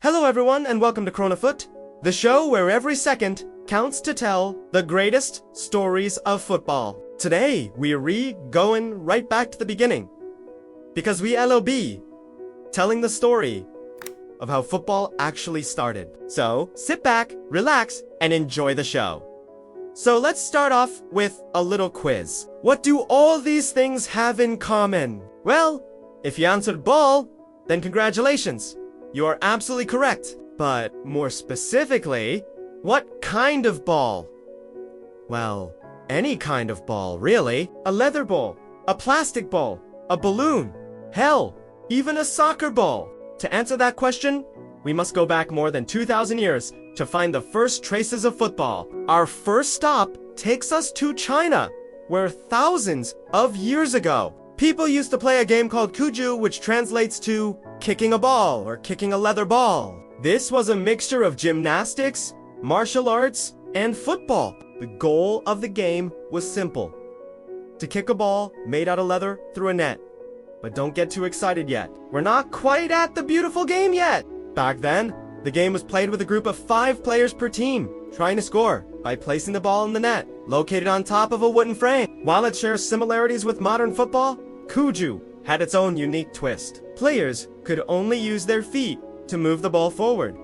Hello everyone and welcome to ChronoFoot, the show where every second counts to tell the greatest stories of football. Today, we're going right back to the beginning, because we LOB, telling the story of how football actually started. So, sit back, relax, and enjoy the show. So let's start off with a little quiz. What do all these things have in common? Well, if you answered ball, then congratulations. You are absolutely correct. But more specifically, what kind of ball? Well, any kind of ball, really. A leather ball, a plastic ball, a balloon, hell, even a soccer ball. To answer that question, we must go back more than 2,000 years to find the first traces of football. Our first stop takes us to China, where thousands of years ago, people used to play a game called kuju, which translates to kicking a ball or kicking a leather ball. This was a mixture of gymnastics, martial arts, and football. The goal of the game was simple: to kick a ball made out of leather through a net. But don't get too excited yet. We're not quite at the beautiful game yet. Back then, the game was played with a group of 5 players per team, trying to score by placing the ball in the net, located on top of a wooden frame. While it shares similarities with modern football, kuju had its own unique twist. Players could only use their feet to move the ball forward,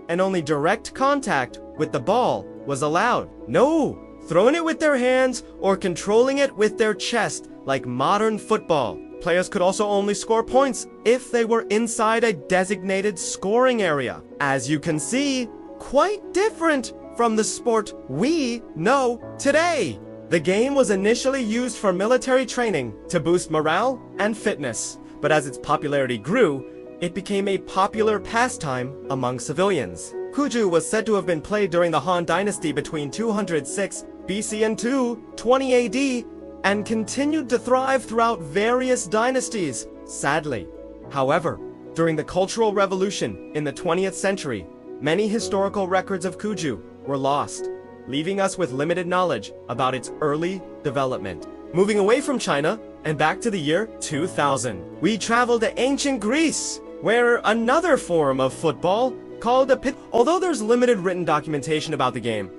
and only direct contact with the ball was allowed. No throwing it with their hands or controlling it with their chest like modern football. Players could also only score points if they were inside a designated scoring area. As you can see, quite different from the sport we know today. The game was initially used for military training to boost morale and fitness, but as its popularity grew, it became a popular pastime among civilians. Kuju was said to have been played during the Han Dynasty between 206 BC and 220 AD, and continued to thrive throughout various dynasties, sadly. However, during the Cultural Revolution in the 20th century, many historical records of kuju were lost, leaving us with limited knowledge about its early development. Moving away from China and back to the year 2000, we traveled to ancient Greece, where another form of football called a pit. Although there's limited written documentation about the game,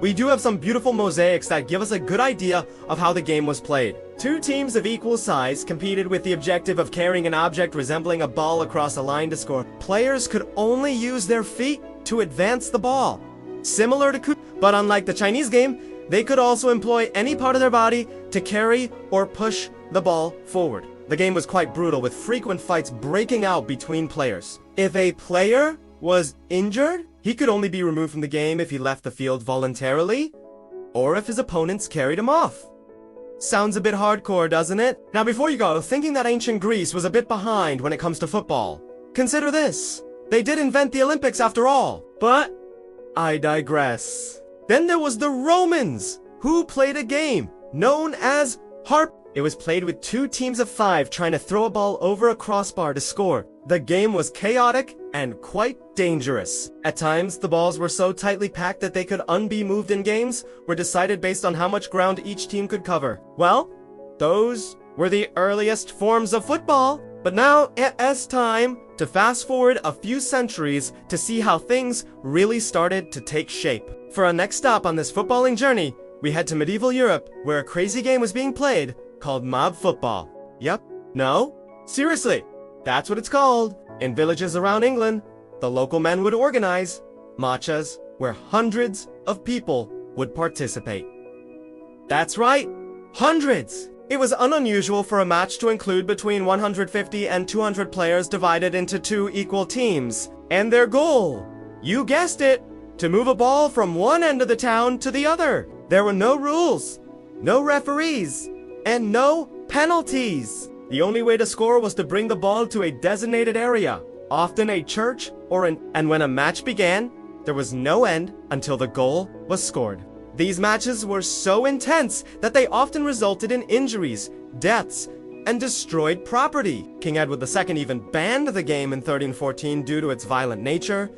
we do have some beautiful mosaics that give us a good idea of how the game was played. 2 teams of equal size competed with the objective of carrying an object resembling a ball across a line to score. Players could only use their feet to advance the ball, similar to kuju, but unlike the Chinese game, they could also employ any part of their body to carry or push the ball forward. The game was quite brutal, with frequent fights breaking out between players. If a player was injured, he could only be removed from the game if he left the field voluntarily, or if his opponents carried him off. Sounds a bit hardcore, doesn't it? Now before you go thinking that ancient Greece was a bit behind when it comes to football, consider this: they did invent the Olympics after all. But I digress. Then there was the Romans, who played a game known as harp. It was played with 2 teams of 5 trying to throw a ball over a crossbar to score. The game was chaotic and quite dangerous. At times, the balls were so tightly packed that they could be moved in games were decided based on how much ground each team could cover. Well, those were the earliest forms of football. But now it's time to fast forward a few centuries to see how things really started to take shape. For our next stop on this footballing journey, we head to medieval Europe, where a crazy game was being played called mob football. Yep. No? Seriously, that's what it's called. In villages around England, the local men would organize matchas where hundreds of people would participate. That's right, hundreds! It was unusual for a match to include between 150 and 200 players divided into 2 equal teams, and their goal, you guessed it, to move a ball from one end of the town to the other. There were no rules, no referees, and no penalties. The only way to score was to bring the ball to a designated area, often a church and when a match began, there was no end until the goal was scored. These matches were so intense that they often resulted in injuries, deaths, and destroyed property. King Edward II even banned the game in 1314 due to its violent nature,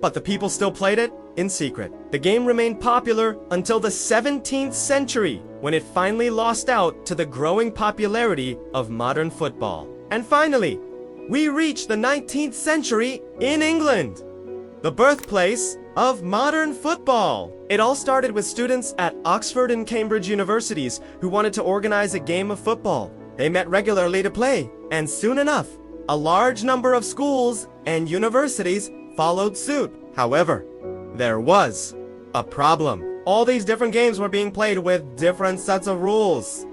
but the people still played it in secret. The game remained popular until the 17th century, when it finally lost out to the growing popularity of modern football. And finally, we reach the 19th century in England, the birthplace of modern football. It all started with students at Oxford and Cambridge universities who wanted to organize a game of football. They met regularly to play, and soon enough, a large number of schools and universities followed suit. However, there was a problem. All these different games were being played with different sets of rules.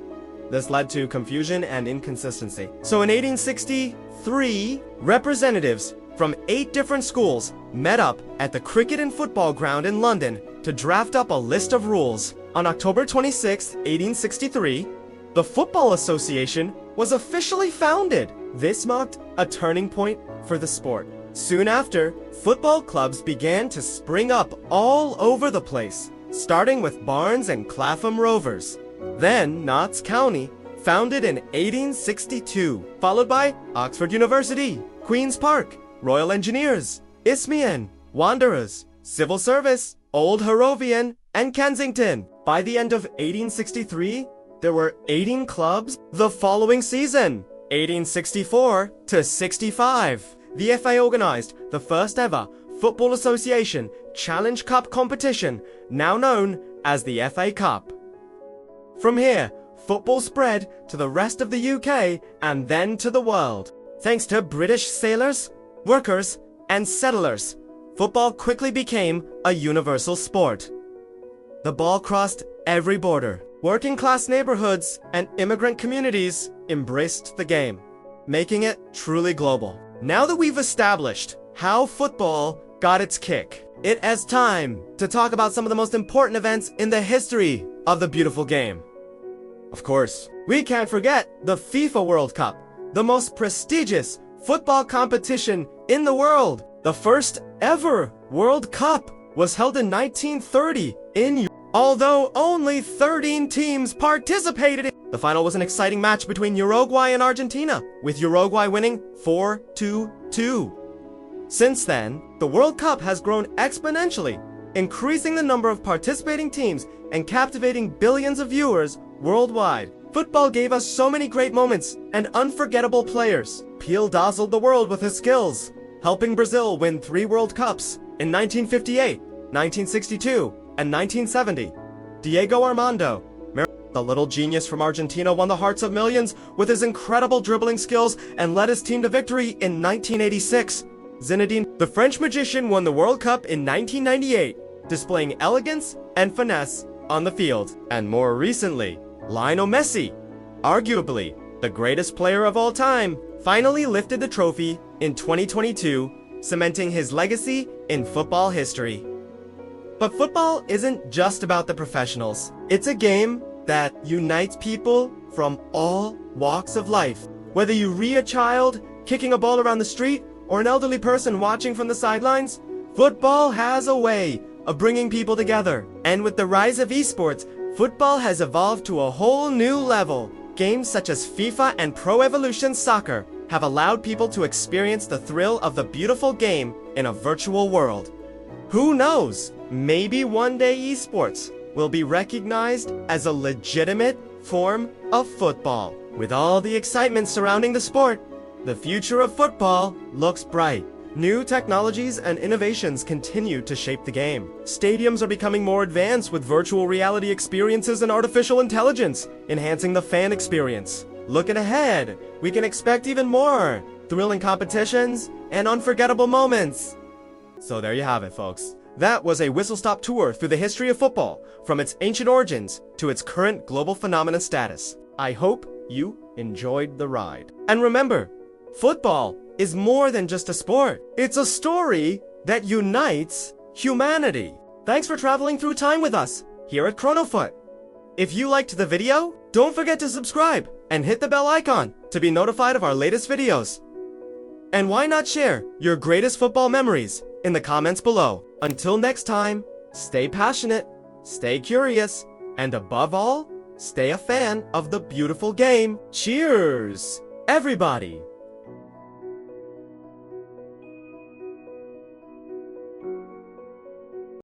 This led to confusion and inconsistency. So in 1863, representatives from 8 different schools met up at the Cricket and Football Ground in London to draft up a list of rules. On October 26, 1863, the Football Association was officially founded. This marked a turning point for the sport. Soon after, football clubs began to spring up all over the place, starting with Barnes and Clapham Rovers. Then Notts County, founded in 1862, followed by Oxford University, Queen's Park, Royal Engineers, Isthmian, Wanderers, Civil Service, Old Harrovian, and Kensington. By the end of 1863, there were 18 clubs. The following season, 1864 to 65, the FA organized the first ever Football Association Challenge Cup competition, now known as the FA Cup. From here, football spread to the rest of the UK and then to the world. Thanks to British sailors, workers, and settlers, football quickly became a universal sport. The ball crossed every border. Working class neighborhoods and immigrant communities embraced the game, making it truly global. Now that we've established how football got its kick, it is time to talk about some of the most important events in the history of the beautiful game. Of course, we can't forget the FIFA World Cup, the most prestigious football competition in the world. The first ever World Cup was held in 1930 in Europe. Although only 13 teams participated, the final was an exciting match between Uruguay and Argentina, with Uruguay winning 4-2. Since then, the World Cup has grown exponentially, increasing the number of participating teams and captivating billions of viewers worldwide. Football gave us so many great moments and unforgettable players. Pelé dazzled the world with his skills, helping Brazil win 3 World Cups in 1958, 1962, and 1970. Diego Armando, the little genius from Argentina, won the hearts of millions with his incredible dribbling skills and led his team to victory in 1986. Zinedine, the French magician, won the World Cup in 1998, displaying elegance and finesse on the field. And more recently, Lionel Messi, arguably the greatest player of all time, finally lifted the trophy in 2022, cementing his legacy in football history. But football isn't just about the professionals. It's a game that unites people from all walks of life. Whether you a child kicking a ball around the street or an elderly person watching from the sidelines, football has a way of bringing people together. And with the rise of esports, football has evolved to a whole new level. Games such as FIFA and Pro Evolution Soccer have allowed people to experience the thrill of the beautiful game in a virtual world. Who knows? Maybe one day esports will be recognized as a legitimate form of football. With all the excitement surrounding the sport, the future of football looks bright. New technologies and innovations continue to shape the game. Stadiums are becoming more advanced with virtual reality experiences and artificial intelligence, enhancing the fan experience. Looking ahead, we can expect even more thrilling competitions and unforgettable moments. So there you have it, folks. That was a whistle-stop tour through the history of football, from its ancient origins to its current global phenomenon status. I hope you enjoyed the ride. And remember, football is more than just a sport. It's a story that unites humanity. Thanks for traveling through time with us here at ChronoFoot. If you liked the video, don't forget to subscribe and hit the bell icon to be notified of our latest videos. And why not share your greatest football memories in the comments below. Until next time, stay passionate, stay curious, and above all, stay a fan of the beautiful game. Cheers, everybody!